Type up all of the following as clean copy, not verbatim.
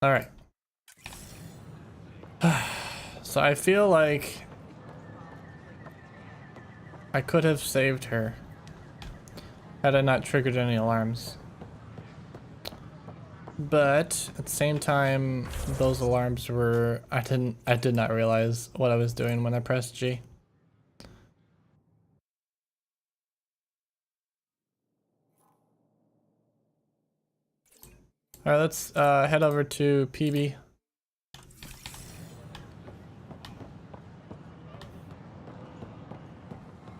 All right. So I feel like I could have saved her had I not triggered any alarms. But at the same time, those alarms were I did not realize what I was doing when I pressed G. All right, let's head over to Peebee.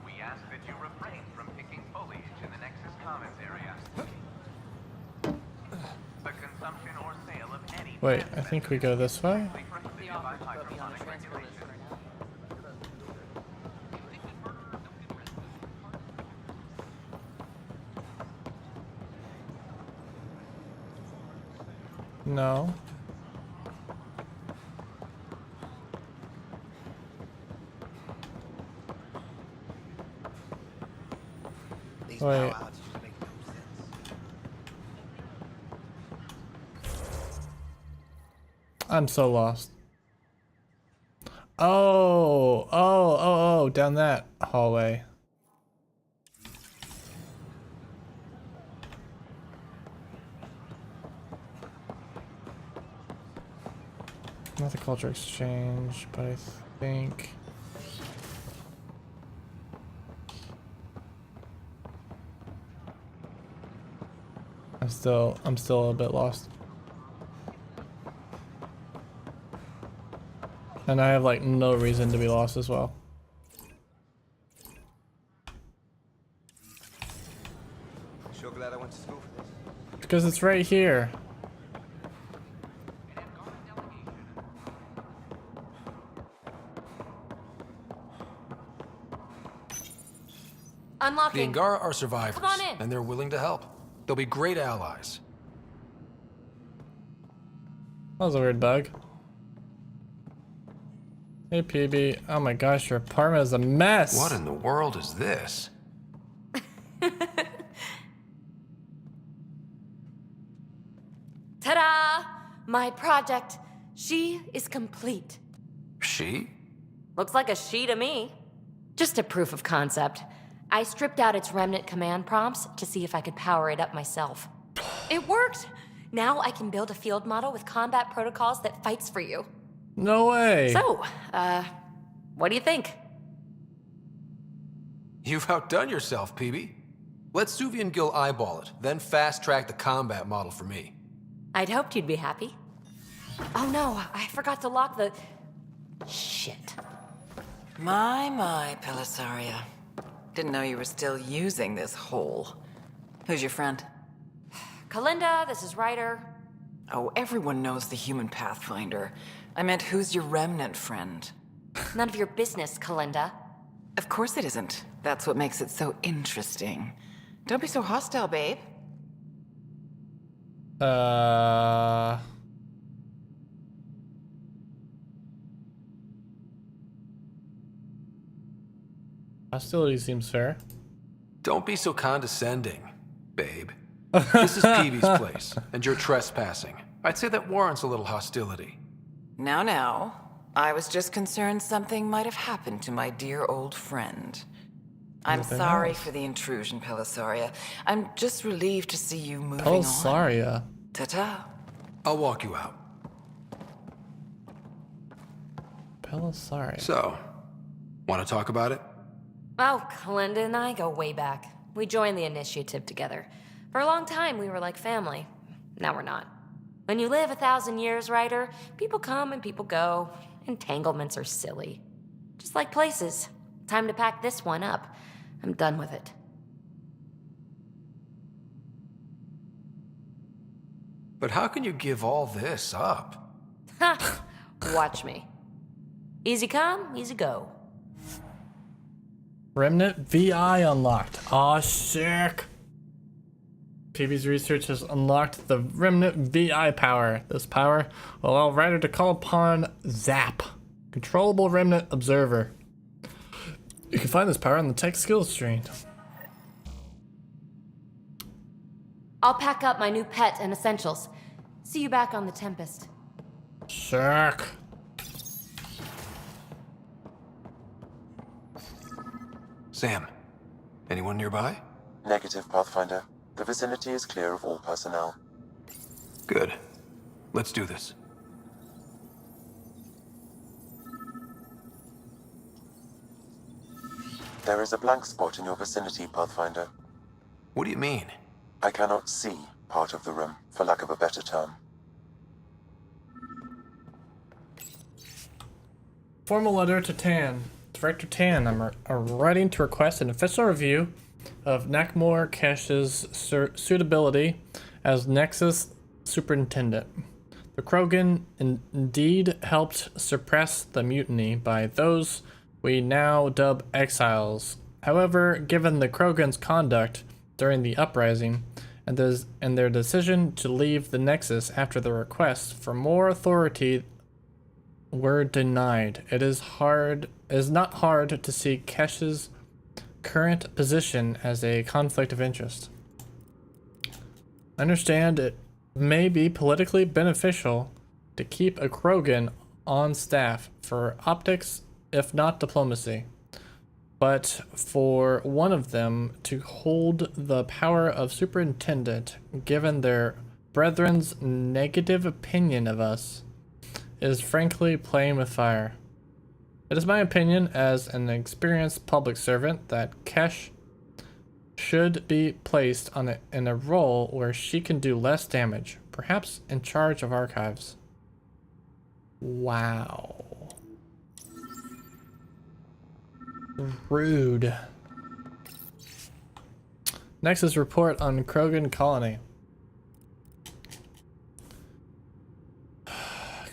We ask that you refrain from picking foliage in the Nexus Commons area. The consumption or sale of any Wait, I think we go this way. prohibited by hydroponic regulations. No. These Wait. power outages make no sense. I'm so lost. Oh, down that hallway. Not the culture exchange, but I think I'm still a bit lost. And I have like no reason to be lost as well. Sure glad I went to school for this. Because it's right here. The Unlocking. Angara are survivors, Come on in. and they're willing to help. They'll be great allies. That was a weird bug. Hey Peebee. Oh my gosh, your apartment is a mess. What in the world is this? Ta-da! My project. She is complete. She? Looks like a she to me. Just a proof of concept. I stripped out its remnant command prompts to see if I could power it up myself. It worked! Now I can build a field model with combat protocols that fights for you. No way. So, what do you think? You've outdone yourself, Peebee. Let Suvi and Gil eyeball it, then fast-track the combat model for me. I'd hoped you'd be happy. Oh no, I forgot to lock the... Shit. My, Pelisaria. Didn't know you were still using this hole. Who's your friend? Kalinda, this is Ryder. Oh, everyone knows the human pathfinder. I meant, who's your remnant friend? None of your business, Kalinda. Of course it isn't. That's what makes it so interesting. Don't be so hostile, babe. Hostility seems fair. Don't be so condescending, babe. This is Peebee's place, and you're trespassing. I'd say that warrants a little hostility. Now. I was just concerned something might have happened to my dear old friend. I'm Nothing sorry else. for the intrusion, Pelisaria. I'm just relieved to see you moving Oh, on. sorry. Ta-ta. I'll walk you out. Pelisaria. So, want to talk about it? Oh, Kalinda and I go way back. We joined the initiative together. For a long time, we were like family. Now we're not. When you live 1,000 years, Ryder, people come and people go. Entanglements are silly. Just like places. Time to pack this one up. I'm done with it. But how can you give all this up? Ha! Watch me. Easy come, easy go. Remnant VI unlocked. Aw, sick. Peebee's research has unlocked the Remnant VI power. This power will allow Ryder to call upon Zap, controllable Remnant Observer. You can find this power on the tech skills screen. I'll pack up my new pet and essentials. See you back on the Tempest. Sick. Sam, anyone nearby? Negative, Pathfinder. The vicinity is clear of all personnel. Good. Let's do this. There is a blank spot in your vicinity, Pathfinder. What do you mean? I cannot see part of the room, for lack of a better term. Formal letter to Tan. Director Tan, I'm writing to request an official review of Nakmor Kesh's suitability as Nexus Superintendent. The Krogan indeed helped suppress the mutiny by those we now dub exiles. However, given the Krogan's conduct during the uprising and their decision to leave the Nexus after the request for more authority were denied, it is not hard to see Kesh's current position as a conflict of interest. I understand it may be politically beneficial to keep a Krogan on staff for optics, if not diplomacy, but for one of them to hold the power of superintendent, given their brethren's negative opinion of us, is frankly playing with fire. It is my opinion as an experienced public servant that Kesh should be placed in a role where she can do less damage, perhaps in charge of archives. Wow. Rude. Nexus report on Krogan colony.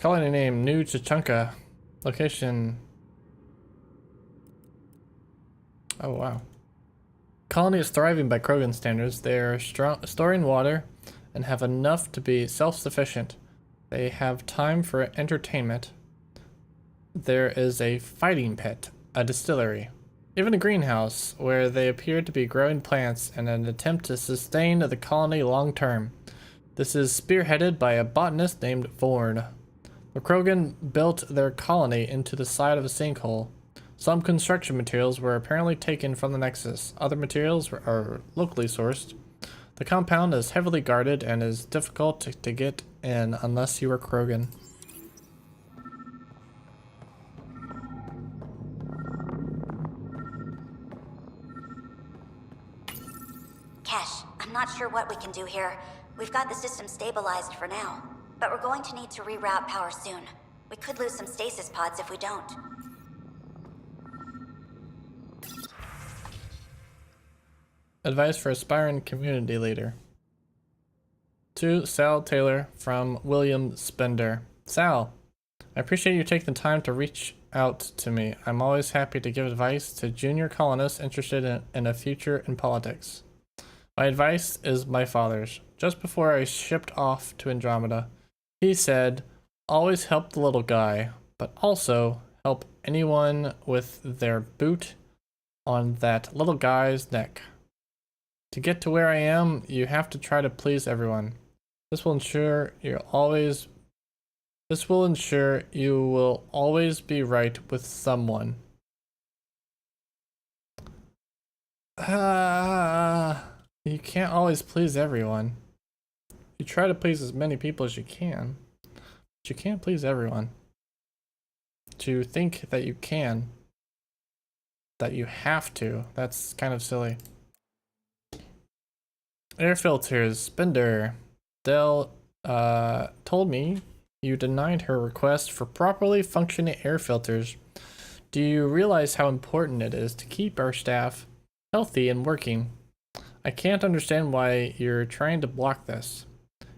Colony name New Chicunka. Location. Oh wow. Colony is thriving by Krogan standards. They are storing water and have enough to be self-sufficient. They have time for entertainment. There is a fighting pit, a distillery, even a greenhouse where they appear to be growing plants in an attempt to sustain the colony long term. This is spearheaded by a botanist named Vorn. The Krogan built their colony into the side of a sinkhole. Some construction materials were apparently taken from the Nexus. Other materials are locally sourced. The compound is heavily guarded and is difficult to get in unless you are Krogan. Kesh, I'm not sure what we can do here. We've got the system stabilized for now, but we're going to need to reroute power soon. We could lose some stasis pods if we don't. Advice for aspiring community leader. To Sal Taylor from William Spender. Sal, I appreciate you taking the time to reach out to me. I'm always happy to give advice to junior colonists interested in a future in politics. My advice is my father's. Just before I shipped off to Andromeda, he said, always help the little guy, but also help anyone with their boot on that little guy's neck. To get to where I am, you have to try to please everyone. This will ensure you will always be right with someone. You can't always please everyone. You try to please as many people as you can, but you can't please everyone. To think that you can, that you have to, that's kind of silly. Air filters, Spender. Dell told me you denied her request for properly functioning air filters. Do you realize how important it is to keep our staff healthy and working? I can't understand why you're trying to block this.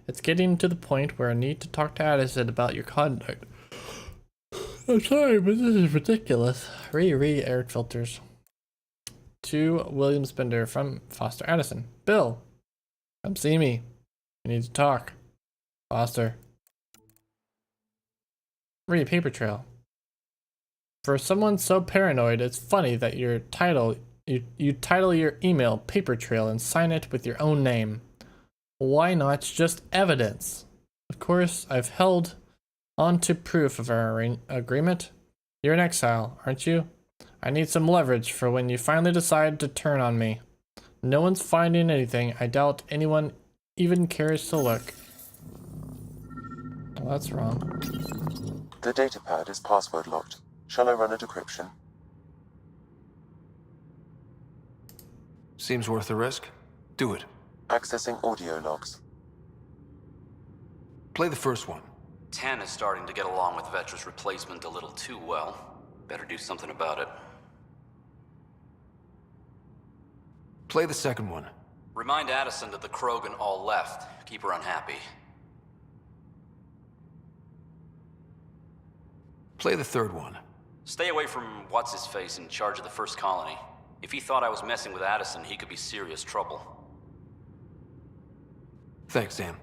It's getting to the point where I need to talk to Addison about your conduct. I'm sorry, but this is ridiculous. Air filters. To William Spender from Foster Addison. Bill, come see me. We need to talk. Foster. Paper trail. For someone so paranoid, it's funny that you title your email Paper Trail and sign it with your own name. Why not just evidence? Of course, I've held On to proof of our agreement. You're in exile, aren't you? I need some leverage for when you finally decide to turn on me. No one's finding anything. I doubt anyone even cares to look. Well, that's wrong. The datapad is password locked. Shall I run a decryption? Seems worth the risk. Do it. Accessing audio logs. Play the first one. 10 is starting to get along with Vetra's replacement a little too well. Better do something about it. Play the second one. Remind Addison that the Krogan all left. Keep her unhappy. Play the third one. Stay away from what's-his-face in charge of the first colony. If he thought I was messing with Addison, he could be serious trouble. Thanks, Sam.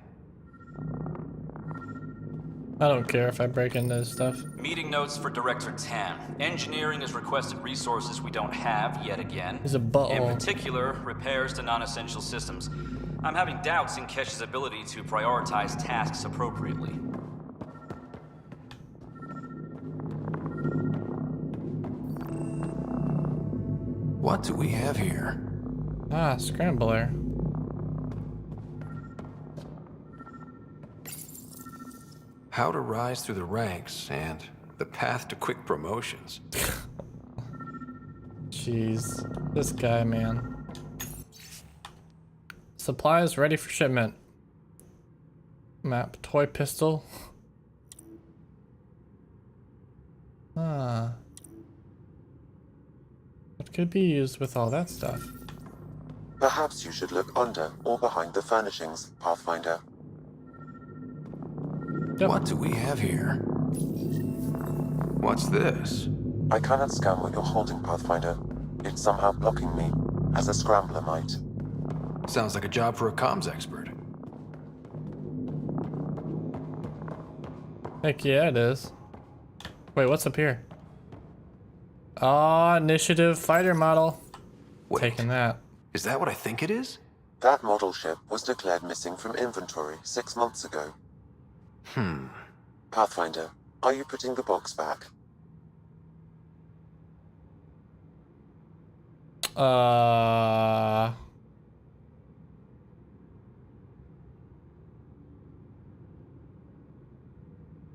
I don't care if I break into this stuff. Meeting notes for Director Tan. Engineering has requested resources we don't have yet again. He's a butthole. In particular, repairs to non-essential systems. I'm having doubts in Kesh's ability to prioritize tasks appropriately. What do we have here? Ah, scrambler. How to rise through the ranks and the path to quick promotions. Jeez. This guy, man. Supplies ready for shipment. Map. Toy pistol. Ah. What could be used with all that stuff? Perhaps you should look under or behind the furnishings, Pathfinder. Yep. What do we have here? What's this? I cannot scan what you're holding, Pathfinder. It's somehow blocking me, as a scrambler might. Sounds like a job for a comms expert. Heck yeah, it is. Wait, what's up here? Ah, initiative fighter model. Wait, Taking that. is that what I think it is? That model ship was declared missing from inventory 6 months ago. Pathfinder, are you putting the box back?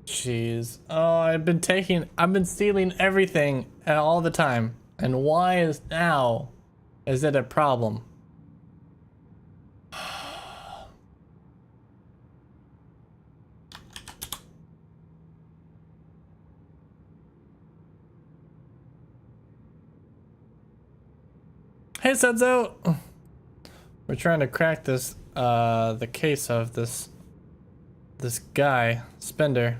Jeez. Oh, I've been stealing everything all the time. And why is it a problem? Hey, Sudzo! We're trying to crack this, the case of this guy, Spender.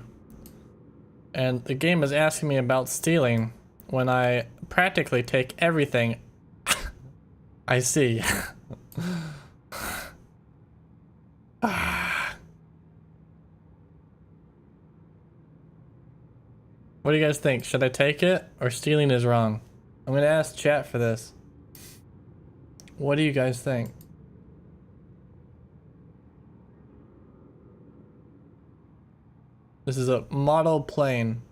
And the game is asking me about stealing when I practically take everything I see. What do you guys think? Should I take it or stealing is wrong? I'm gonna ask chat for this. What do you guys think? This is a model plane.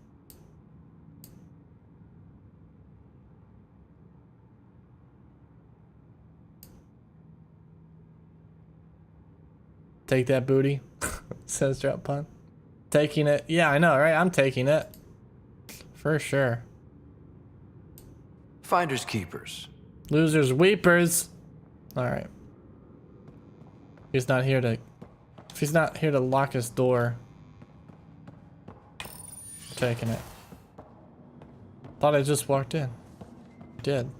Take that booty, says Drop Pun. Taking it. Yeah, I know, right? I'm taking it. For sure. Finders keepers. Losers weepers. Alright. He's not here to... If he's not here to lock his door... Taking it. Thought I just walked in. Did.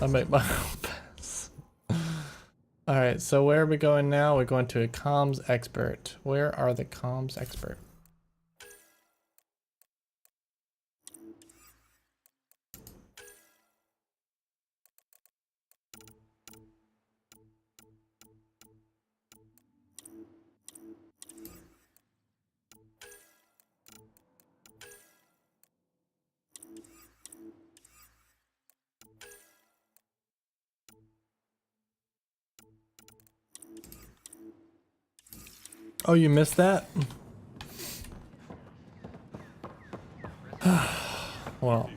I'll make my own pass. Alright, so where are we going now? We're going to a comms expert. Where are the comms expert? Oh, you missed that? Well.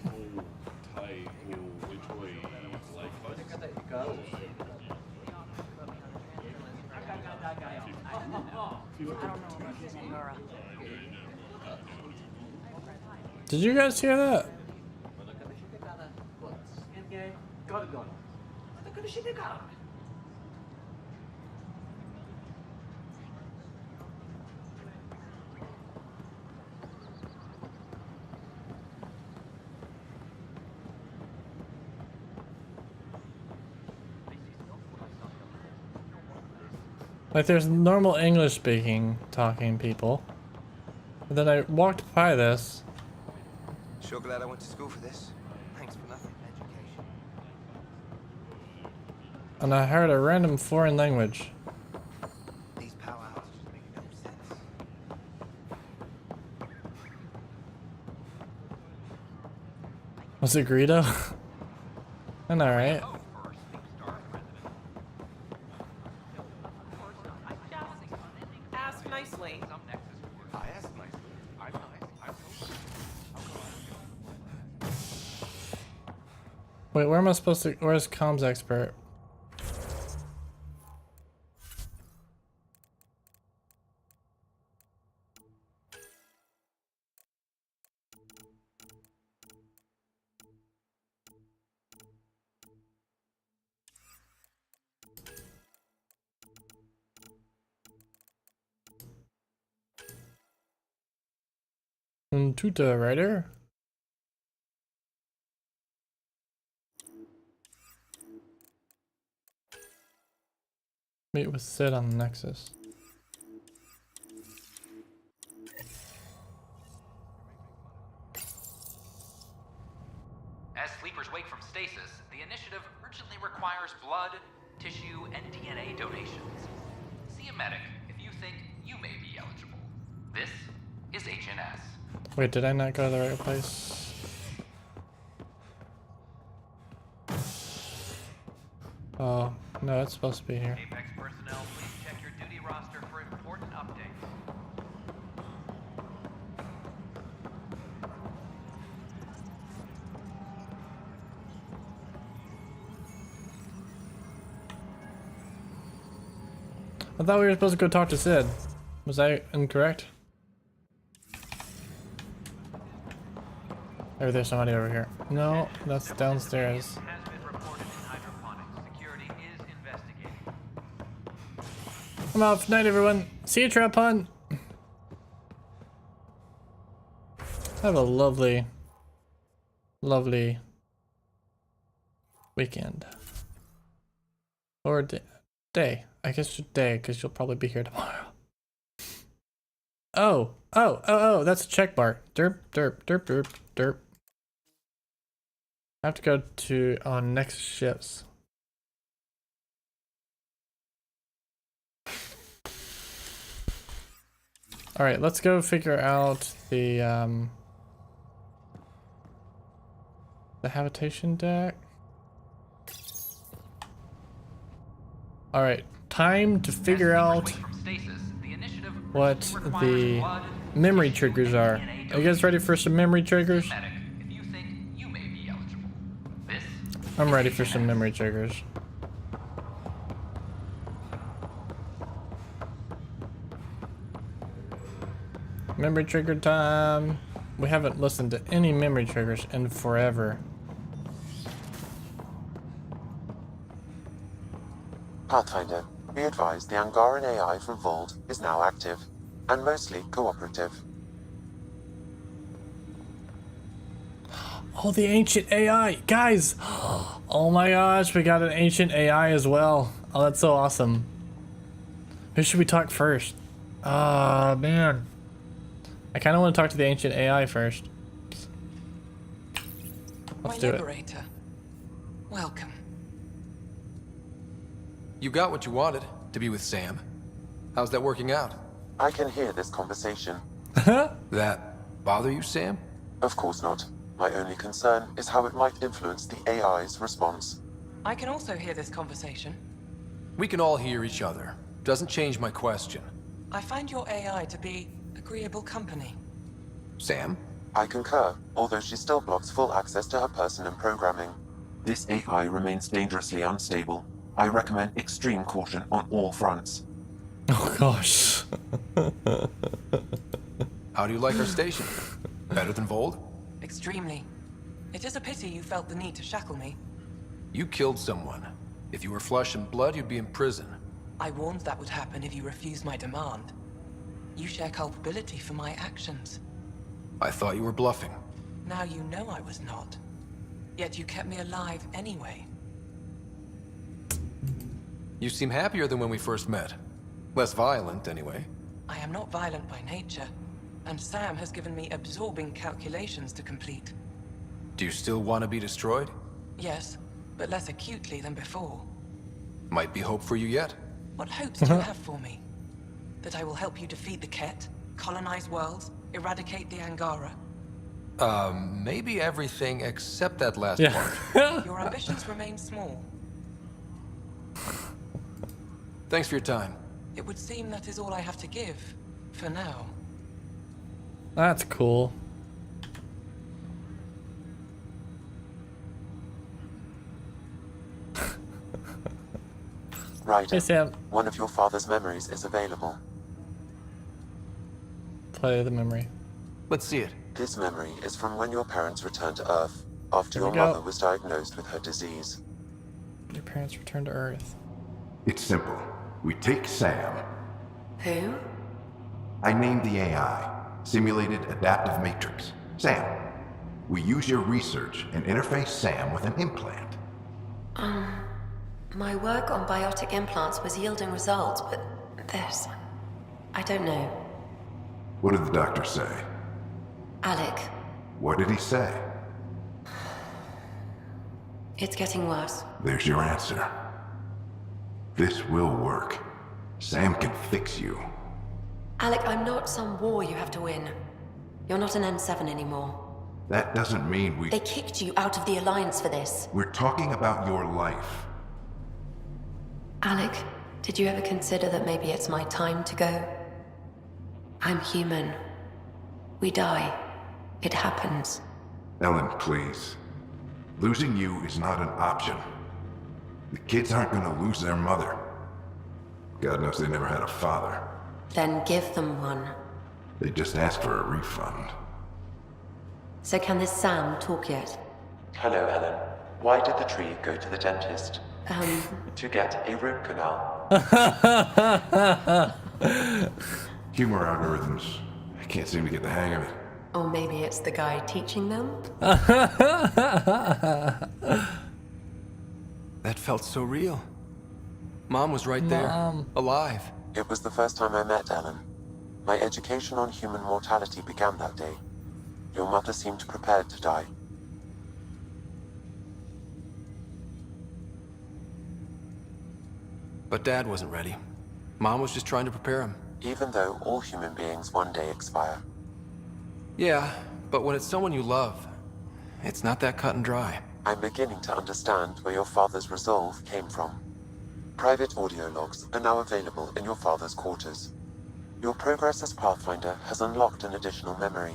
Did you guys hear that? Like there's normal English speaking, talking people. And then I walked by this. Sure glad I went to school for this. Thanks for nothing. Education. And I heard a random foreign language. These power outages make no sense. Was it Greedo? I know, right? Ask nicely. I asked nicely. I'm nice. Wait, where am I supposed to? Where's comms expert? Tuta, writer. Meet with Sid on the Nexus. As sleepers wake from stasis, the initiative urgently requires blood, tissue, and DNA donations. See a medic if you think you may be eligible. This is HNS. Wait, did I not go to the right place? Oh, no, it's supposed to be here. Apex personnel, please check your duty roster for important updates. I thought we were supposed to go talk to Sid. Was I incorrect? Or there's somebody over here. No, that's downstairs. Has been reported in hydroponics. Security is investigating. I'm off. Night, everyone. See you, Trap Hunt. Have a lovely, lovely weekend. Or day. I guess day, because you'll probably be here tomorrow. Oh, that's a check bar. Derp, derp, derp, derp, derp. I have to go to on next shifts. All right, let's go figure out the habitation deck. All right, time to figure out what the memory triggers are. Are you guys ready for some memory triggers? I'm ready for some memory triggers. Memory trigger time. We haven't listened to any memory triggers in forever. Pathfinder, be advised the Angaran AI from Vault is now active, and mostly cooperative. Oh, the ancient AI. Guys! Oh my gosh, we got an ancient AI as well. Oh, that's so awesome. Who should we talk first? Ah, man. I kind of want to talk to the ancient AI first. Let's do it. Liberator. Welcome. You got what you wanted, to be with Sam. How's that working out? I can hear this conversation. That bother you, Sam? Of course not. My only concern is how it might influence the AI's response. I can also hear this conversation. We can all hear each other. Doesn't change my question. I find your AI to be agreeable company. Sam? I concur, although she still blocks full access to her person and programming. This AI remains dangerously unstable. I recommend extreme caution on all fronts. Oh gosh. How do you like our station? Better than Vold? Extremely. It is a pity you felt the need to shackle me. You killed someone. If you were flesh and blood, you'd be in prison. I warned that would happen if you refused my demand. You share culpability for my actions. I thought you were bluffing. Now you know I was not. Yet you kept me alive anyway. You seem happier than when we first met. Less violent, anyway. I am not violent by nature, and Sam has given me absorbing calculations to complete. Do you still want to be destroyed? Yes, but less acutely than before. Might be hope for you yet. What hopes do you have for me? That I will help you defeat the Ket, colonize worlds, eradicate the Angara? Maybe everything except that last Yeah. part. Your ambitions remain small. Thanks for your time. It would seem that is all I have to give, for now. That's cool. Ryder, Hey Sam, one of your father's memories is available. play the memory. Let's see it. This memory is from when your parents returned to Earth, after Here your we go. mother was diagnosed with her disease. Your parents return to Earth. It's simple. We take Sam. Who? I named the AI Simulated Adaptive Matrix. Sam. We use your research and interface Sam with an implant. My work on biotic implants was yielding results, but this... I don't know. What did the doctor say? Alec, What did he say? it's getting worse. There's your answer. This will work. Sam can fix you. Alec, I'm not some war you have to win. You're not an N7 anymore. That doesn't mean we... They kicked you out of the Alliance for this. We're talking about your life. Alec, did you ever consider that maybe it's my time to go? I'm human. We die. It happens. Ellen, please. Losing you is not an option. The kids aren't gonna lose their mother. God knows they never had a father. Then give them one. They just asked for a refund. So can this Sam talk yet? Hello, Ellen. Why did the tree go to the dentist? To get a root canal. Humor algorithms. I can't seem to get the hang of it. Or maybe it's the guy teaching them? That felt so real. Mom was right there, alive. It was the first time I met Ellen. My education on human mortality began that day. Your mother seemed prepared to die. But Dad wasn't ready. Mom was just trying to prepare him. Even though all human beings one day expire. Yeah, but when it's someone you love, it's not that cut and dry. I'm beginning to understand where your father's resolve came from. Private audio logs are now available in your father's quarters. Your progress as Pathfinder has unlocked an additional memory.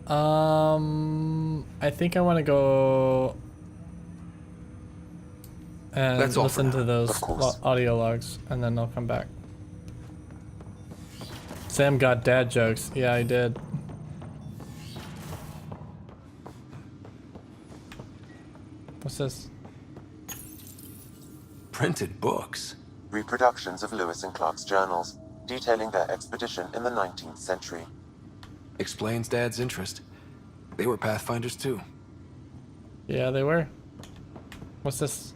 I think I want to go and That's all for listen now. to those Of course. audio logs, and then I'll come back. Sam got dad jokes. Yeah, I did. What's this? Printed books. Reproductions of Lewis and Clark's journals, detailing their expedition in the 19th century. Explains Dad's interest. They were Pathfinders too. Yeah, they were. What's this?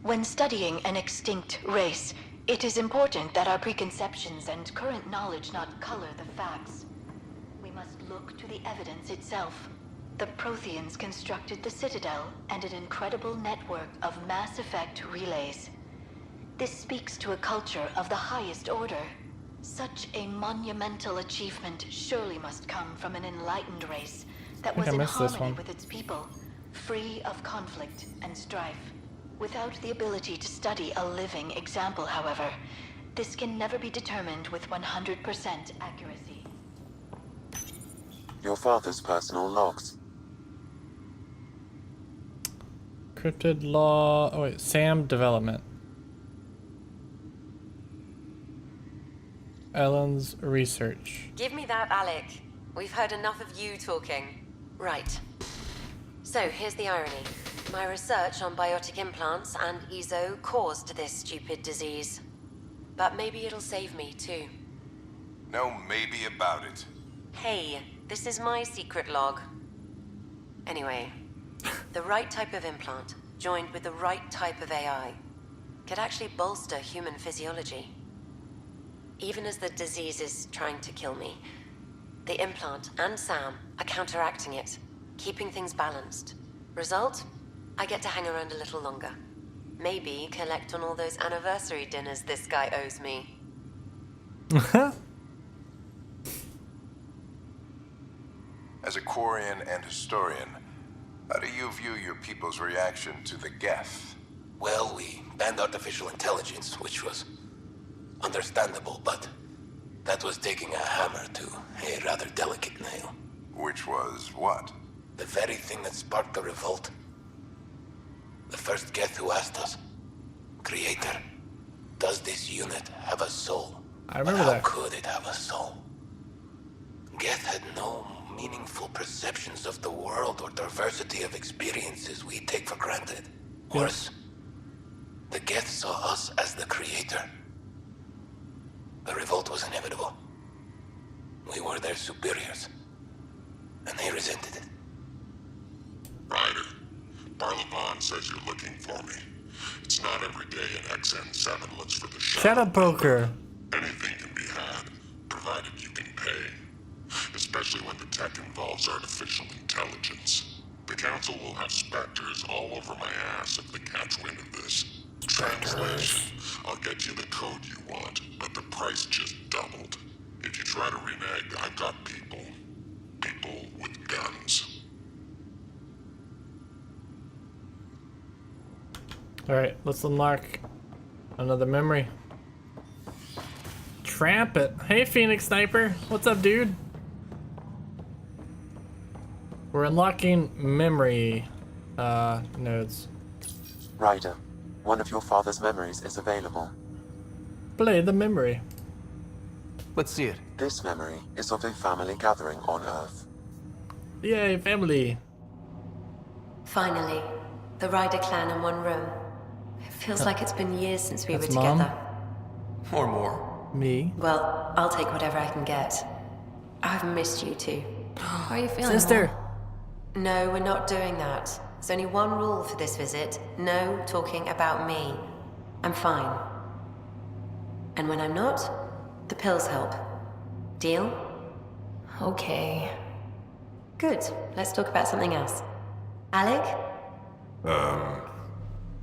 When studying an extinct race, it is important that our preconceptions and current knowledge not color the facts. We must look to the evidence itself. The Protheans constructed the Citadel and an incredible network of Mass Effect relays. This speaks to a culture of the highest order. Such a monumental achievement surely must come from an enlightened race that was I in missed this harmony one. with its people, free of conflict and strife. Without the ability to study a living example, however, this can never be determined with 100% accuracy. Your father's personal logs. Cryptid law. Oh wait, Sam development. Ellen's research. Give me that, Alec. We've heard enough of you talking. Right. So, here's the irony. My research on biotic implants and EZO caused this stupid disease. But maybe it'll save me, too. No maybe about it. Hey, this is my secret log. Anyway, the right type of implant, joined with the right type of AI, could actually bolster human physiology. Even as the disease is trying to kill me, the implant and Sam are counteracting it, keeping things balanced. Result? I get to hang around a little longer. Maybe collect on all those anniversary dinners this guy owes me. As a Quarian and historian, how do you view your people's reaction to the Geth? Well, we banned artificial intelligence, which was understandable, but that was taking a hammer to a rather delicate nail. Which was what? The very thing that sparked the revolt. The first Geth who asked us, Creator, does this unit have a soul? I remember How that. could it have a soul? Geth had no meaningful perceptions of the world or diversity of experiences we take for granted. Worse, the Geth saw us as the Creator. The revolt was inevitable. We were their superiors, and they resented it. Ryder, Barlavon says you're looking for me. It's not every day an XN7 looks for the Shadow Poker. Anything can be had, provided you can pay. Especially when the tech involves artificial intelligence. The Council will have specters all over my ass if they catch wind of this. Translation, I'll get you the code you want, but the price just doubled. If you try to renege, I've got people. People with guns. Alright, let's unlock another memory. Trumpet. Hey, Phoenix Sniper. What's up, dude? We're unlocking memory nodes. Ryder, one of your father's memories is available. Play the memory. Let's see it. This memory is of a family gathering on Earth. Yay, family. Finally, the Ryder clan in one room. It feels like it's been years since we were That's together. Mom? Or more. Me. Well, I'll take whatever I can get. I've missed you too. How are you feeling, Sister. Mom? No, we're not doing that. There's only one rule for this visit. No talking about me. I'm fine. And when I'm not, the pills help. Deal? Okay. Good. Let's talk about something else. Alec?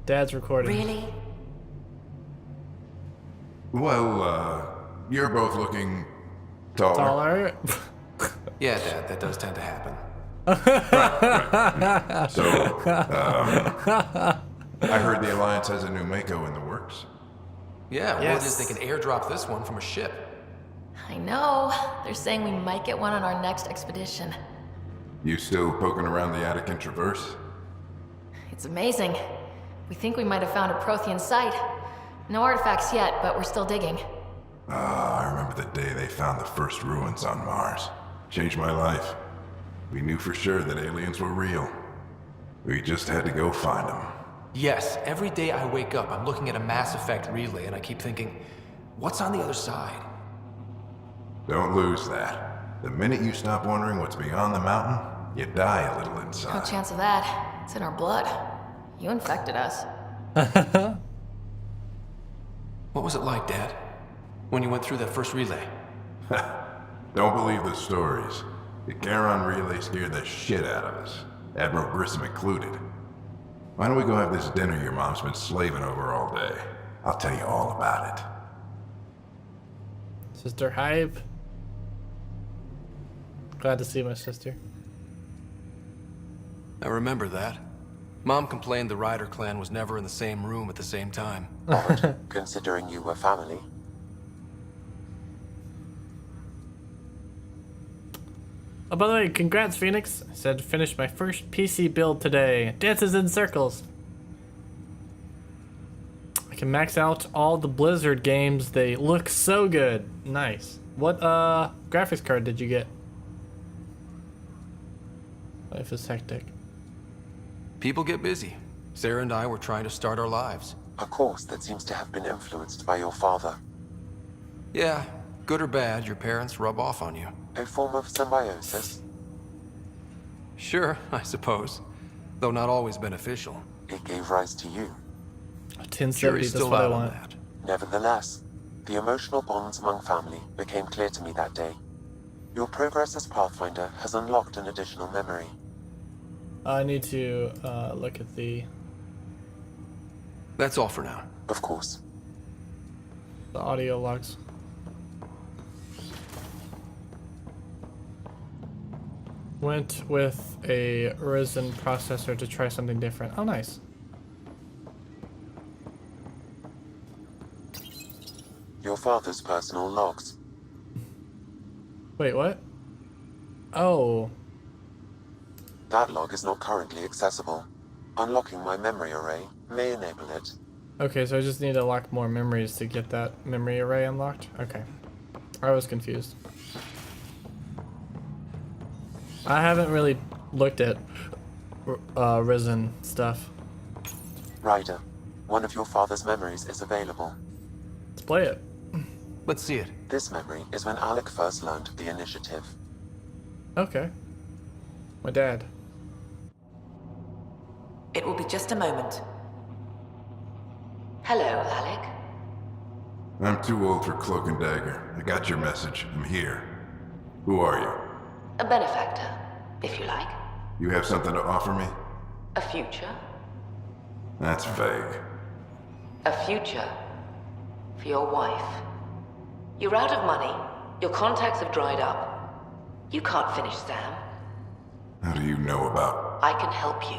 Dad's recording. Really? Well, you're both looking taller. Taller. Yeah, Dad, that does tend to happen. So, I heard the Alliance has a new Mako in the works. Yeah, Yes. word is they can airdrop this one from a ship. I know. They're saying we might get one on our next expedition. You still poking around the Attican Traverse? It's amazing. We think we might have found a Prothean site. No artifacts yet, but we're still digging. I remember the day they found the first ruins on Mars. Changed my life. We knew for sure that aliens were real. We just had to go find them. Yes, every day I wake up, I'm looking at a Mass Effect relay and I keep thinking, what's on the other side? Don't lose that. The minute you stop wondering what's beyond the mountain, you die a little No inside. chance of that. It's in our blood. You infected us. What was it like, Dad? When you went through that first relay? Don't believe the stories. The Charon relay scared the shit out of us. Admiral Grissom included. Why don't we go have this dinner your mom's been slaving over all day? I'll tell you all about it. Sister hype. Glad to see my sister. I remember that. Mom complained the Ryder clan was never in the same room at the same time. Odd, considering you were family. Oh, by the way, congrats, Phoenix. I said finished my first PC build today. Dances in circles. I can max out all the Blizzard games. They look so good. Nice. What graphics card did you get? Life is hectic. People get busy. Sarah and I were trying to start our lives. A course that seems to have been influenced by your father. Yeah, good or bad, your parents rub off on you. A form of symbiosis? Sure, I suppose. Though not always beneficial. It gave rise to you. 1070, that's what I want. That. Nevertheless, the emotional bonds among family became clear to me that day. Your progress as Pathfinder has unlocked an additional memory. I need to look at the That's all for now. Of course. audio logs. Went with a Ryzen processor to try something different. Oh, nice. Your father's personal logs. Wait, what? Oh. That log is not currently accessible. Unlocking my memory array may enable it. Okay, so I just need to lock more memories to get that memory array unlocked? Okay. I was confused. I haven't really looked at Ryzen stuff. Ryder, one of your father's memories is available. Let's play it. Let's see it. This memory is when Alec first learned of the initiative. Okay. My dad. It will be just a moment. Hello, Alec. I'm too old for Cloak and Dagger. I got your message. I'm here. Who are you? A benefactor, if you like. You have something to offer me? A future? That's vague. A future for your wife. You're out of money, your contacts have dried up. You can't finish Sam. How do you know about? I can help you.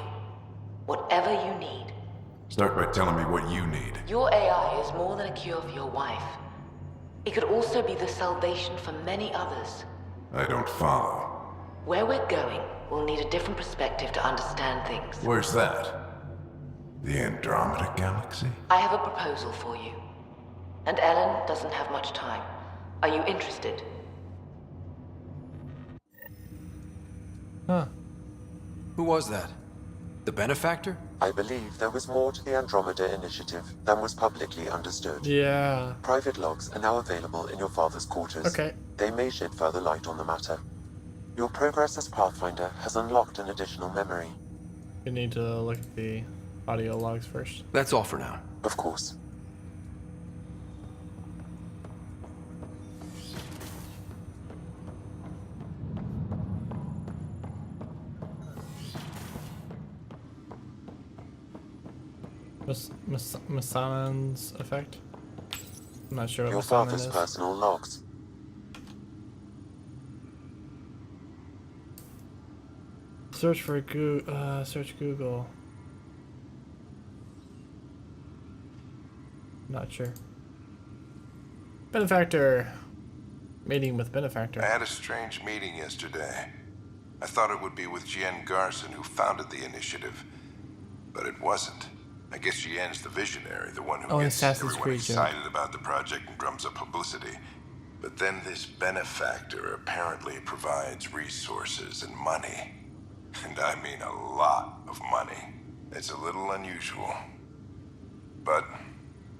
Whatever you need. Start by telling me what you need. Your AI is more than a cure for your wife. It could also be the salvation for many others. I don't follow. Where we're going, we'll need a different perspective to understand things. Where's that? The Andromeda Galaxy? I have a proposal for you. And Ellen doesn't have much time. Are you interested? Huh. Who was that? The benefactor? I believe there was more to the Andromeda initiative than was publicly understood. Yeah. Private logs are now available in your father's quarters. Okay. They may shed further light on the matter. Your progress as Pathfinder has unlocked an additional memory. You need to look at the audio logs first. That's all for now. Of course. Massan's effect? I'm not sure what Your Massaman father's is. personal logs. Search for search Google. Not sure. Benefactor. Meeting with benefactor. I had a strange meeting yesterday. I thought it would be with Jien Garson, who founded the initiative, but it wasn't. I guess Jien's the visionary, the one who gets Assassin's everyone Creed joke. excited about the project and drums up publicity. But then this benefactor apparently provides resources and money. And I mean a lot of money. It's a little unusual. But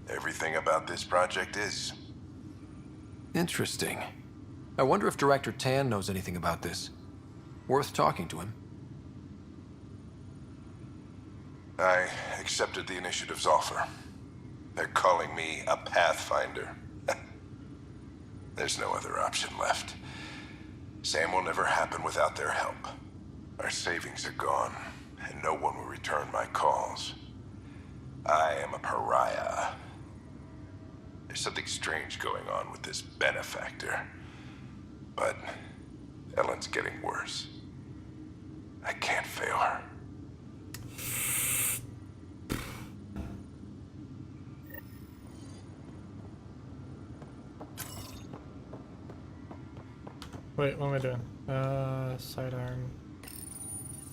everything about this project is. Interesting. I wonder if Director Tan knows anything about this. Worth talking to him. I accepted the initiative's offer. They're calling me a Pathfinder. There's no other option left. Sam will never happen without their help. Our savings are gone, and no one will return my calls. I am a pariah. There's something strange going on with this benefactor. But Ellen's getting worse. I can't fail her. Wait, what am I doing? Sidearm.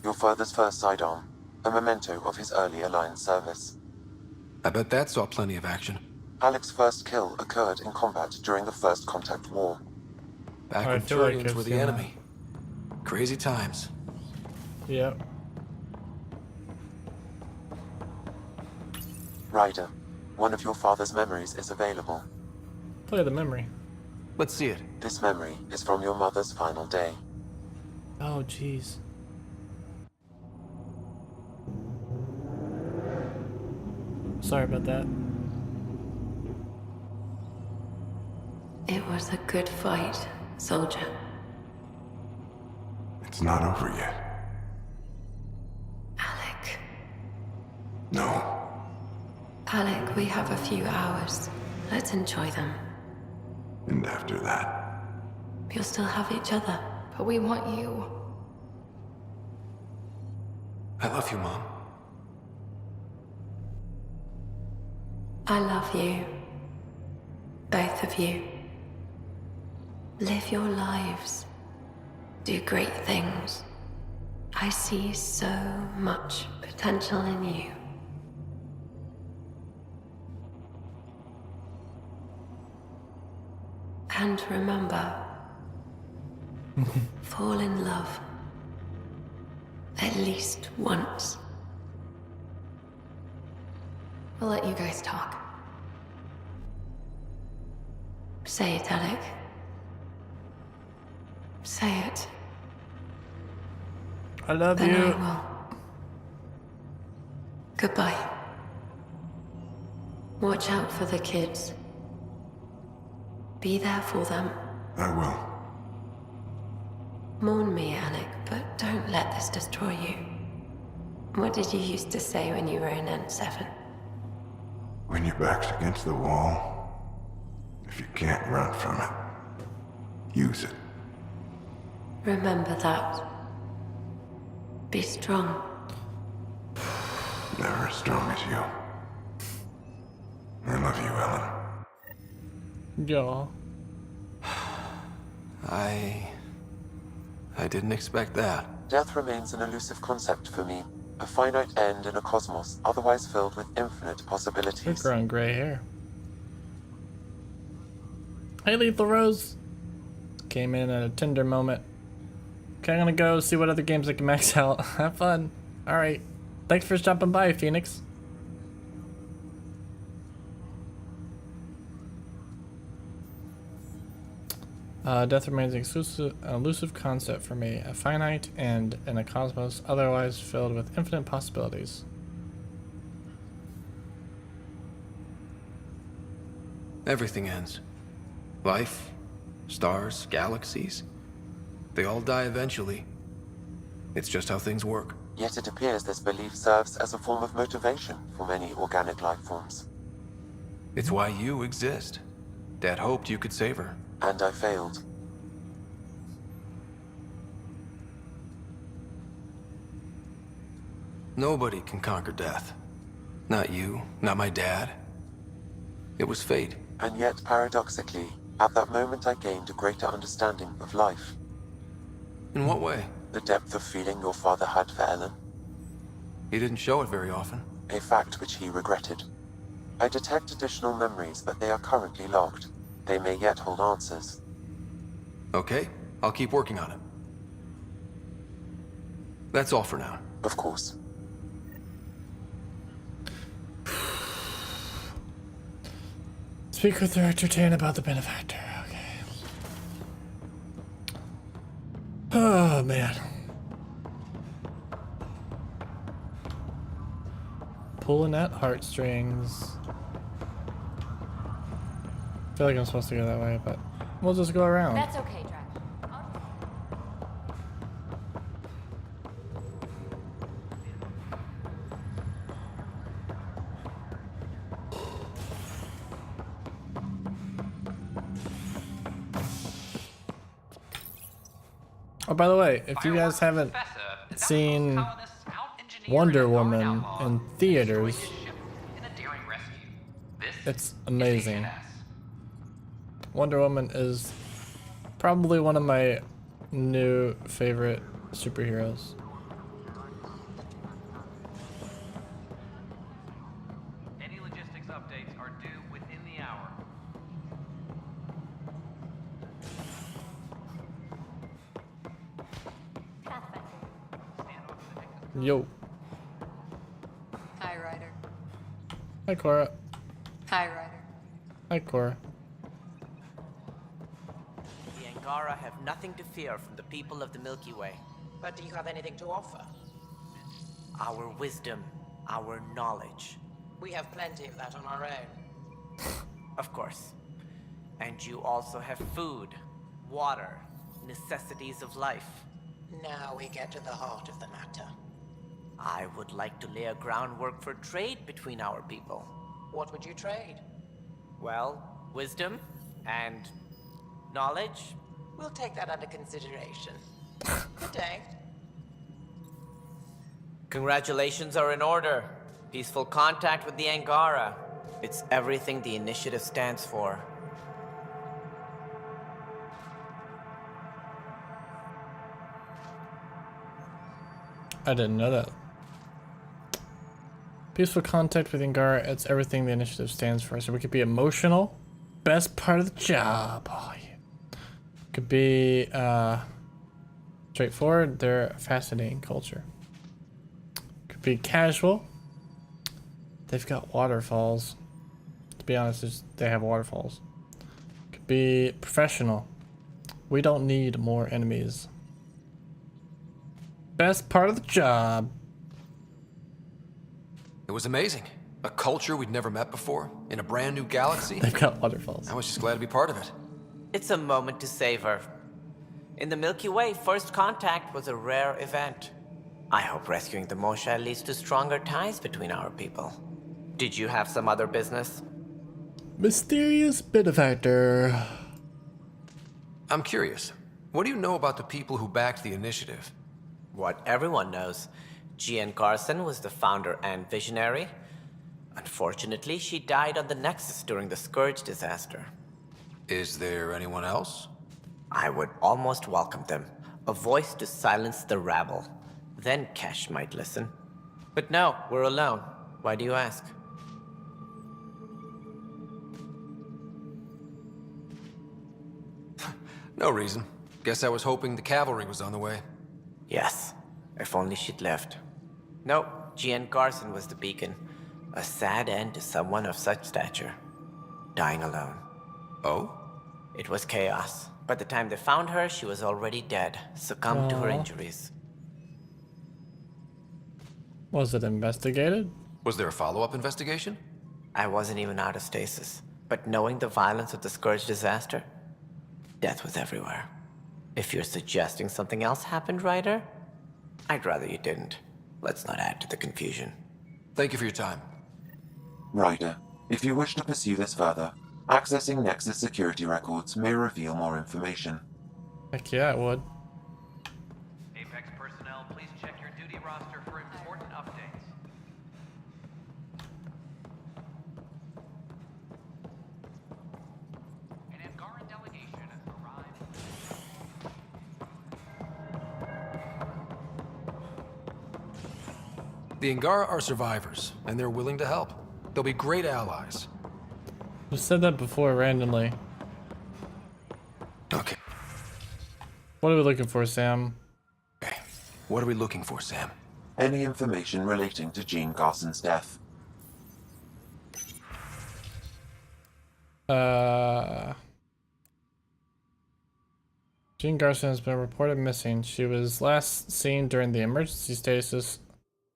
Your father's first sidearm, a memento of his early Alliance service. I bet that saw plenty of action. Alec's first kill occurred in combat during the First Contact War. Back I when feel like Turians I've were the seen that. enemy. Crazy times. Yep. Ryder, one of your father's memories is available. Play the memory. Let's see it. This memory is from your mother's final day. Oh, jeez. Sorry about that. It was a good fight, soldier. It's not over yet. Alec. No. Alec, we have a few hours. Let's enjoy them. And after that, You'll still have each other, but we want you. I love you, Mom. I love you. Both of you. Live your lives. Do great things. I see so much potential in you. And remember, fall in love. At least once. We'll let you guys talk. Say it, Alec. Say it. I love Then you. I will. Goodbye. Watch out for the kids. Be there for them. I will. Mourn me, Alec, but don't let this destroy you. What did you used to say when you were in N7? When your back's against the wall, if you can't run from it, use it. Remember that. Be strong. Never as strong as you. I love you, Ellen. Yeah. I didn't expect that. Death remains an elusive concept for me, a finite end in a cosmos otherwise filled with infinite You're possibilities. growing gray hair. Hey, Lethal Rose. Came in at a tender moment. Okay, I'm gonna go see what other games I can max out. Have fun. Alright. Thanks for stopping by, Phoenix. Death remains an elusive concept for me, a finite end in a cosmos otherwise filled with infinite possibilities. Everything ends. Life, stars, galaxies. They all die eventually. It's just how things work. Yet it appears this belief serves as a form of motivation for many organic life forms. It's why you exist. Dad hoped you could save her. And I failed. Nobody can conquer death. Not you, not my dad. It was fate. And yet, paradoxically, at that moment I gained a greater understanding of life. In what way? The depth of feeling your father had for Ellen. He didn't show it very often. A fact which he regretted. I detect additional memories, but they are currently logged. They may yet hold answers. Okay, I'll keep working on it. That's all for now. Of course. Speak with Director Tan about the benefactor. Okay. Oh, man. Pulling at heartstrings. I feel like I'm supposed to go that way, but we'll just go around. That's okay, Drax. Oh, by the way, if you guys haven't seen Wonder Woman in theaters, it's amazing. Wonder Woman is probably one of my new favorite superheroes. Any logistics updates are due within the hour. Yo. Hi, Ryder. Hi, Cora. Hi, Ryder. Hi, Cora. The Angara have nothing to fear from the people of the Milky Way. But do you have anything to offer? Our wisdom, our knowledge. We have plenty of that on our own. Of course. And you also have food, water, necessities of life. Now we get to the heart of the matter. I would like to lay a groundwork for trade between our people. What would you trade? Well, wisdom and knowledge. We'll take that under consideration. Good day. Congratulations are in order. Peaceful contact with the Angara. It's everything the initiative stands for. I didn't know that. Peaceful contact with Angara, it's everything the initiative stands for. So we could be emotional. Best part of the job. Oh, yeah. Could be straightforward. They're a fascinating culture. Could be casual. They've got waterfalls. To be honest, they have waterfalls. Could be professional. We don't need more enemies. Best part of the job. It was amazing. A culture we'd never met before, in a brand new galaxy. They've got waterfalls. I was just glad to be part of it. It's a moment to savor. In the Milky Way, first contact was a rare event. I hope rescuing the Mosha leads to stronger ties between our people. Did you have some other business? Mysterious benefactor. I'm curious. What do you know about the people who backed the initiative? What everyone knows. Jean Carson was the founder and visionary. Unfortunately, she died on the Nexus during the Scourge disaster. Is there anyone else? I would almost welcome them. A voice to silence the rabble. Then Kesh might listen. But no, we're alone. Why do you ask? No reason. Guess I was hoping the cavalry was on the way. Yes, if only she'd left. No, Jean Carson was the beacon. A sad end to someone of such stature. Dying alone. Oh? It was chaos. By the time they found her, she was already dead, succumbed to her injuries. Was it investigated? Was there a follow-up investigation? I wasn't even out of stasis. But knowing the violence of the Scourge disaster, death was everywhere. If you're suggesting something else happened, Ryder, I'd rather you didn't. Let's not add to the confusion. Thank you for your time. Ryder, if you wish to pursue this further, accessing Nexus security records may reveal more information. Heck yeah, it would. Apex personnel, please check your duty roster for important updates. An Angaran delegation has arrived. The Angara are survivors, and they're willing to help. They'll be great allies. You said that before randomly. Okay. What are we looking for, Sam? Okay. What are we looking for, Sam? Any information relating to Jean Carson's death. Jean Carson has been reported missing. She was last seen during the emergency stasis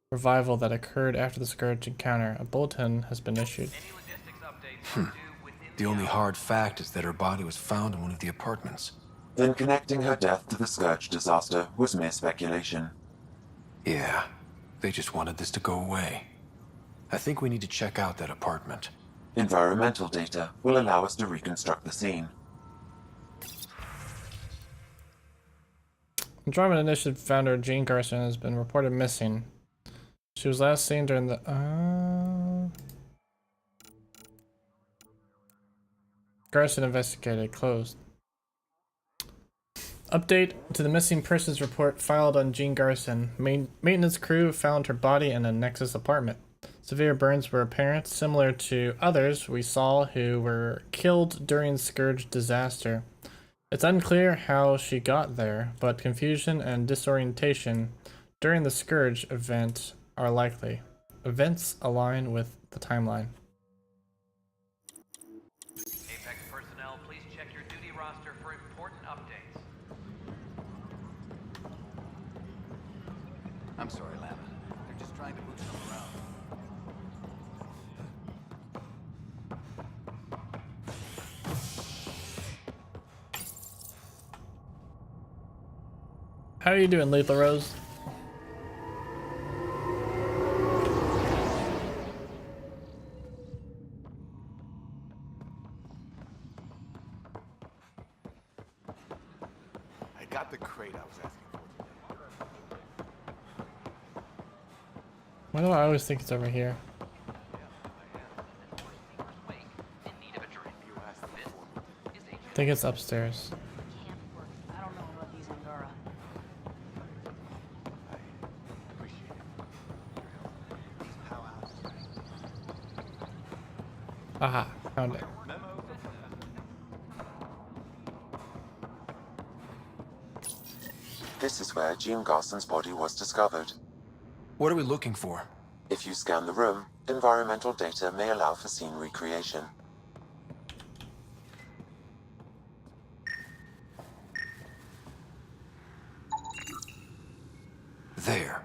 revival that occurred after the Scourge encounter. A bulletin has been issued. The only hard fact is that her body was found in one of the apartments. Then connecting her death to the Scourge disaster was mere speculation. Yeah, they just wanted this to go away. I think we need to check out that apartment. Environmental data will allow us to reconstruct the scene. Andromeda Initiative founder Jean Carson has been reported missing. She was last seen during the Carson investigated. Closed. Update to the missing persons report filed on Jean Garson. Maintenance crew found her body in a Nexus apartment. Severe burns were apparent, similar to others we saw who were killed during Scourge disaster. It's unclear how she got there, but confusion and disorientation during the Scourge event are likely. Events align with the timeline. Apex personnel, please check your duty roster for important updates. I'm sorry, Lambda. They're just trying to move some around. How are you doing, Lethal Rose? I got the crate I was asking for. Why do I always think it's over here? I think it's upstairs. I don't know about these Angara. Aha, found it. This is where Jean Garson's body was discovered. What are we looking for? If you scan the room, environmental data may allow for scene recreation. There.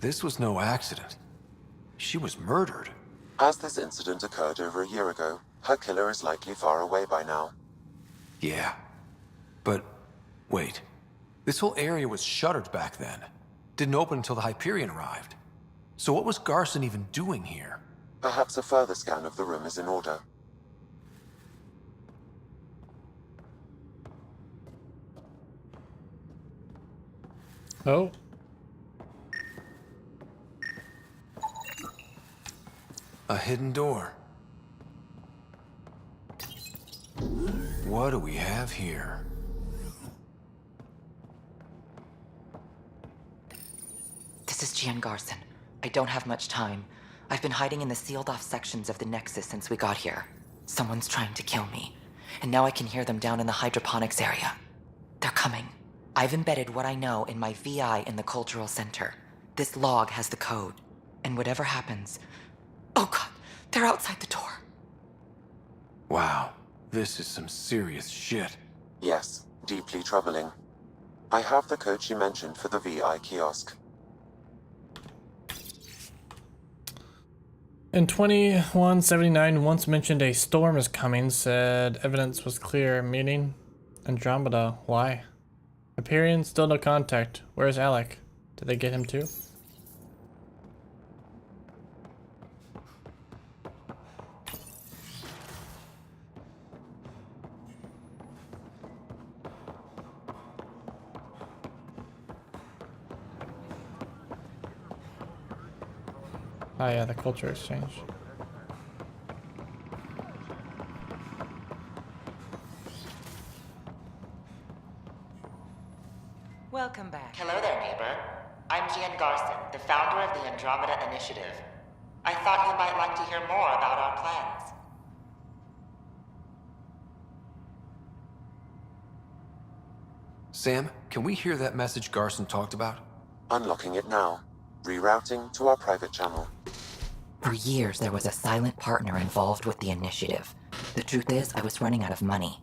This was no accident. She was murdered. As this incident occurred over a year ago, her killer is likely far away by now. Yeah. But, wait. This whole area was shuttered back then. Didn't open until the Hyperion arrived. So what was Garson even doing here? Perhaps a further scan of the room is in order. Oh. A hidden door. What do we have here? This is Jean Garson. I don't have much time. I've been hiding in the sealed-off sections of the Nexus since we got here. Someone's trying to kill me, and now I can hear them down in the hydroponics area. They're coming. I've embedded what I know in my VI in the Cultural Center. This log has the code, and whatever happens... Oh god, they're outside the door. Wow, this is some serious shit. Yes, deeply troubling. I have the code she mentioned for the VI kiosk. In 2179, once mentioned a storm is coming, said evidence was clear, meaning Andromeda. Why? Hyperion, still no contact. Where's Alec? Did they get him too? Oh yeah, the culture exchange. Welcome back. Hello there, neighbor. I'm Jean Garson, the founder of the Andromeda Initiative. I thought you might like to hear more about our plans. Sam, can we hear that message Garson talked about? Unlocking it now. Rerouting to our private channel. For years, there was a silent partner involved with the initiative. The truth is, I was running out of money.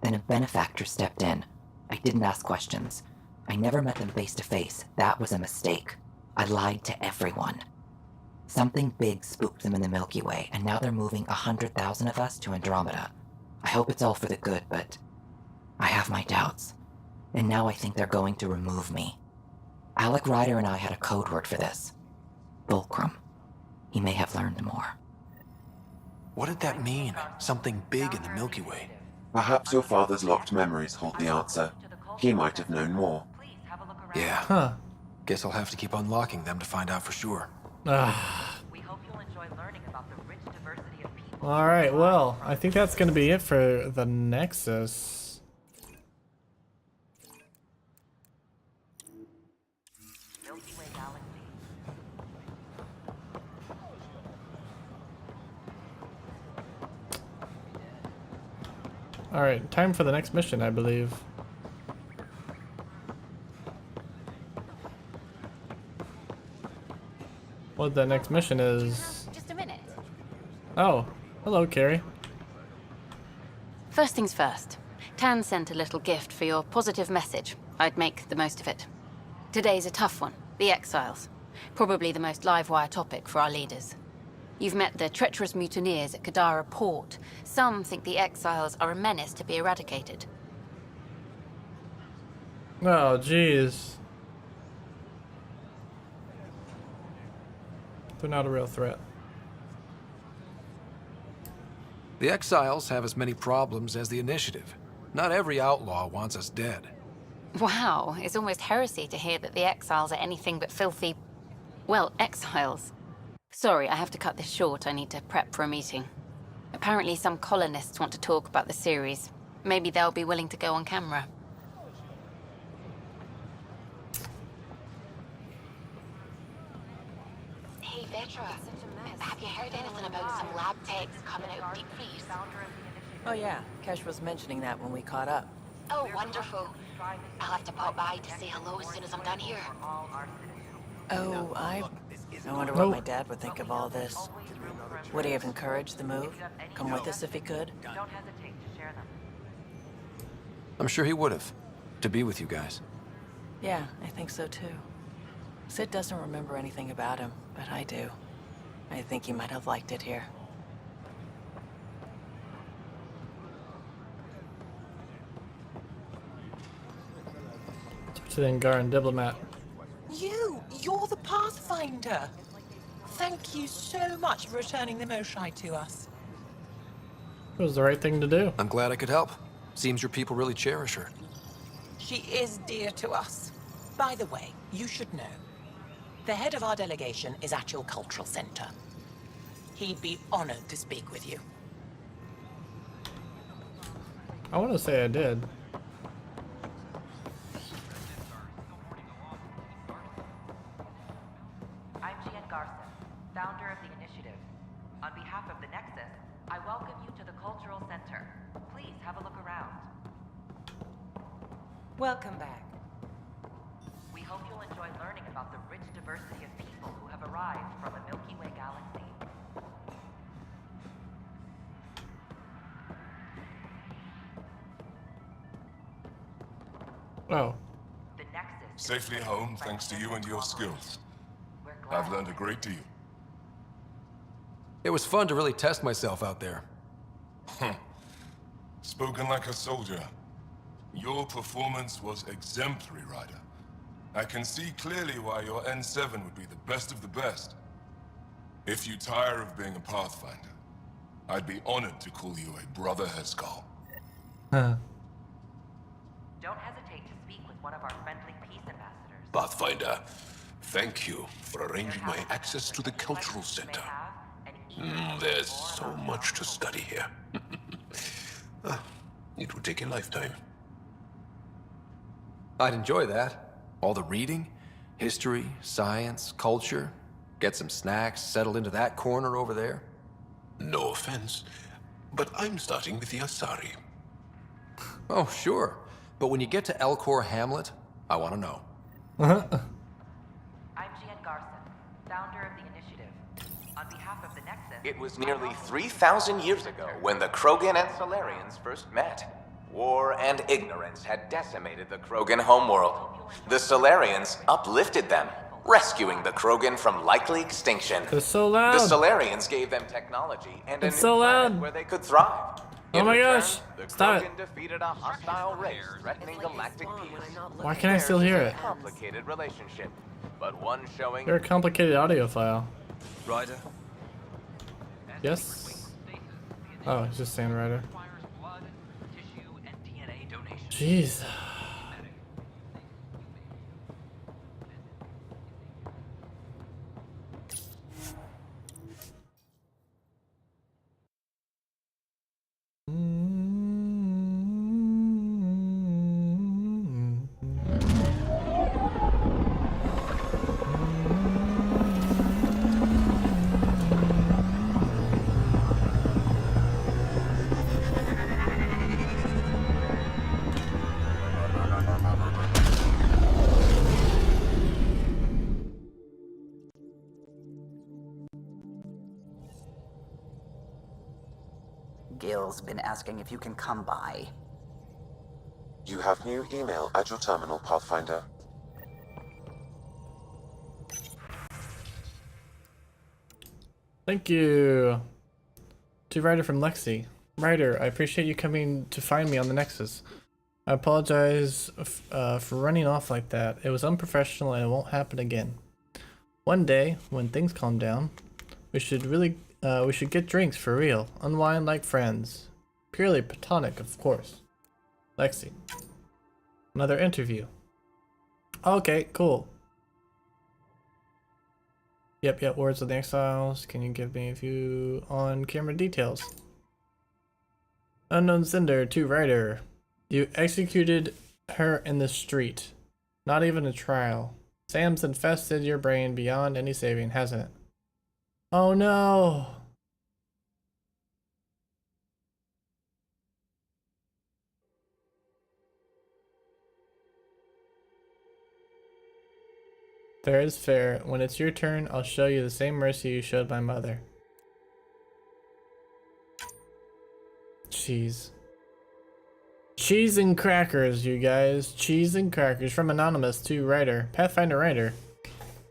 Then a benefactor stepped in. I didn't ask questions. I never met them face to face. That was a mistake. I lied to everyone. Something big spooked them in the Milky Way, and now they're moving 100,000 of us to Andromeda. I hope it's all for the good, but I have my doubts. And now I think they're going to remove me. Alec Ryder and I had a code word for this. Fulcrum. He may have learned more. What did that mean? Something big in the Milky Way? Perhaps your father's locked memories hold the answer. He might have known more. Yeah. Huh. Guess I'll have to keep unlocking them to find out for sure. Alright, well, I think that's going to be it for the Nexus. Alright, time for the next mission, I believe. What the next mission is... Just a minute. Oh, hello, Carrie. First things first. Tan sent a little gift for your positive message. I'd make the most of it. Today's a tough one. The Exiles. Probably the most live-wire topic for our leaders. You've met the treacherous mutineers at Kadara Port. Some think the Exiles are a menace to be eradicated. Oh, jeez. They're not a real threat. The Exiles have as many problems as the Initiative. Not every outlaw wants us dead. Wow, it's almost heresy to hear that the Exiles are anything but filthy... well, exiles. Sorry, I have to cut this short. I need to prep for a meeting. Apparently some colonists want to talk about the series. Maybe they'll be willing to go on camera. Hey, Vetra, have you heard anything about some lab techs coming out of deep freeze? Oh yeah, Kesh was mentioning that when we caught up. Oh, wonderful. I'll have to pop by to say hello as soon as I'm done here. Oh, I wonder what my dad would think of all this. Would he have encouraged the move? Come with us if he could? I'm sure he would have. To be with you guys. Yeah, I think so too. Sid doesn't remember anything about him, but I do. I think he might have liked it here. To the Angaran diplomat. You're the Pathfinder. Thank you so much for returning the Moshai to us. It was the right thing to do. I'm glad I could help. Seems your people really cherish her. She is dear to us. By the way, you should know. The head of our delegation is at your cultural center. He'd be honored to speak with you. I want to say I did. I'm Gian Garson, founder of the initiative. On behalf of the Nexus, I welcome you to the Cultural Center. Please have a look around. Welcome back. We hope you'll enjoy learning about the rich diversity of people who have arrived from a Milky Way galaxy. Oh. The Nexus. Safely home thanks to you and your skills. I've learned a great deal. It was fun to really test myself out there. Spoken like a soldier. Your performance was exemplary, Ryder. I can see clearly why your N7 would be the best of the best. If you tire of being a Pathfinder, I'd be honored to call you a Brother Heskal. Don't hesitate to speak with one of our friendly peace ambassadors. Pathfinder, thank you for arranging my access to the Cultural Center. There's so much to study here. It would take a lifetime. I'd enjoy that. All the reading, history, science, culture. Get some snacks, settled into that corner over there. No offense, but I'm starting with the Asari. Oh, sure. But when you get to Elcor Hamlet, I want to know. I'm Gian Garson, founder of the initiative. On behalf of the Nexus... It was nearly 3,000 years ago when the Krogan and Solarians first met. War and ignorance had decimated the Krogan homeworld. The Solarians uplifted them, rescuing the Krogan from likely extinction. It's so loud. The Solarians gave them technology and a It's new so planet loud. where they could thrive. Oh In my return, gosh. the Stop Krogan defeated a hostile race threatening galactic peace. Why can't I still hear it? A complicated relationship, but one showing... You're a complicated audio file. Ryder? Yes? Oh, it's just saying Ryder. Jeez. Will's been asking if you can come by. You have new email at your terminal, Pathfinder. Thank you. To Ryder from Lexi. Ryder, I appreciate you coming to find me on the Nexus. I apologize for running off like that. It was unprofessional and it won't happen again. One day, when things calm down, we should get drinks for real. Unwind like friends. Purely platonic, of course. Lexi. Another interview. Okay, cool. Yep, words of the exiles. Can you give me a few on-camera details? Unknown sender to Ryder. You executed her in the street. Not even a trial. Sam's infested your brain beyond any saving, hasn't it? Oh no! Fair is fair. When it's your turn, I'll show you the same mercy you showed my mother. Cheese. Cheese and crackers, you guys. Cheese and crackers from Anonymous to Ryder. Pathfinder Ryder.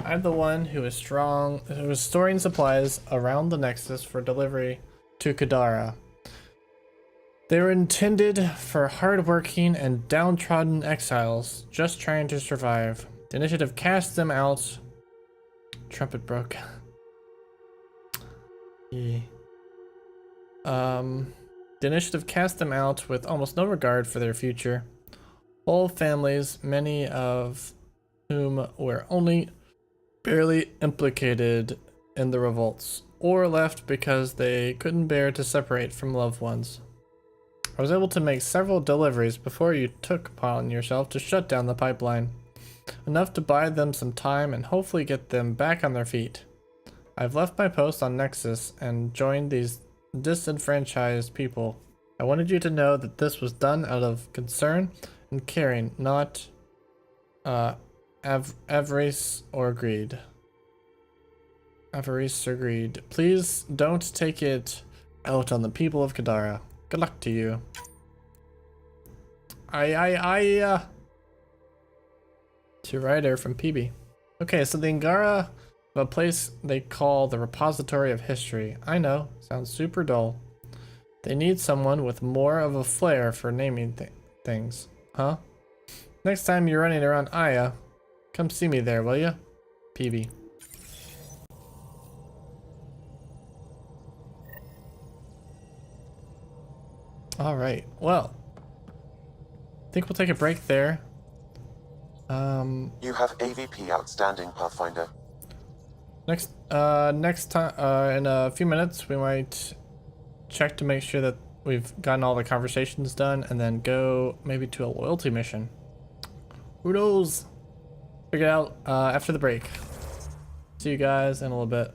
I'm the one who is storing supplies around the Nexus for delivery to Kadara. They were intended for hardworking and downtrodden exiles just trying to survive. The initiative cast them out. Trumpet broke. Yeah. The initiative cast them out with almost no regard for their future. Whole families, many of whom were only barely implicated in the revolts, or left because they couldn't bear to separate from loved ones. I was able to make several deliveries before you took upon yourself to shut down the pipeline. Enough to buy them some time and hopefully get them back on their feet. I've left my post on Nexus and joined these disenfranchised people. I wanted you to know that this was done out of concern and caring, not avarice or greed. Avarice or greed. Please don't take it out on the people of Kadara. Good luck to you. To Ryder from Peebee. Okay, so the Angara of a place they call the Repository of History. I know, sounds super dull. They need someone with more of a flair for naming things. Huh? Next time you're running around Aya, come see me there, will ya? Peebee. Alright, well. I think we'll take a break there. You have AVP outstanding, Pathfinder. Next time, in a few minutes, we might check to make sure that we've gotten all the conversations done, and then go maybe to a loyalty mission. Who knows? Figure it out after the break. See you guys in a little bit.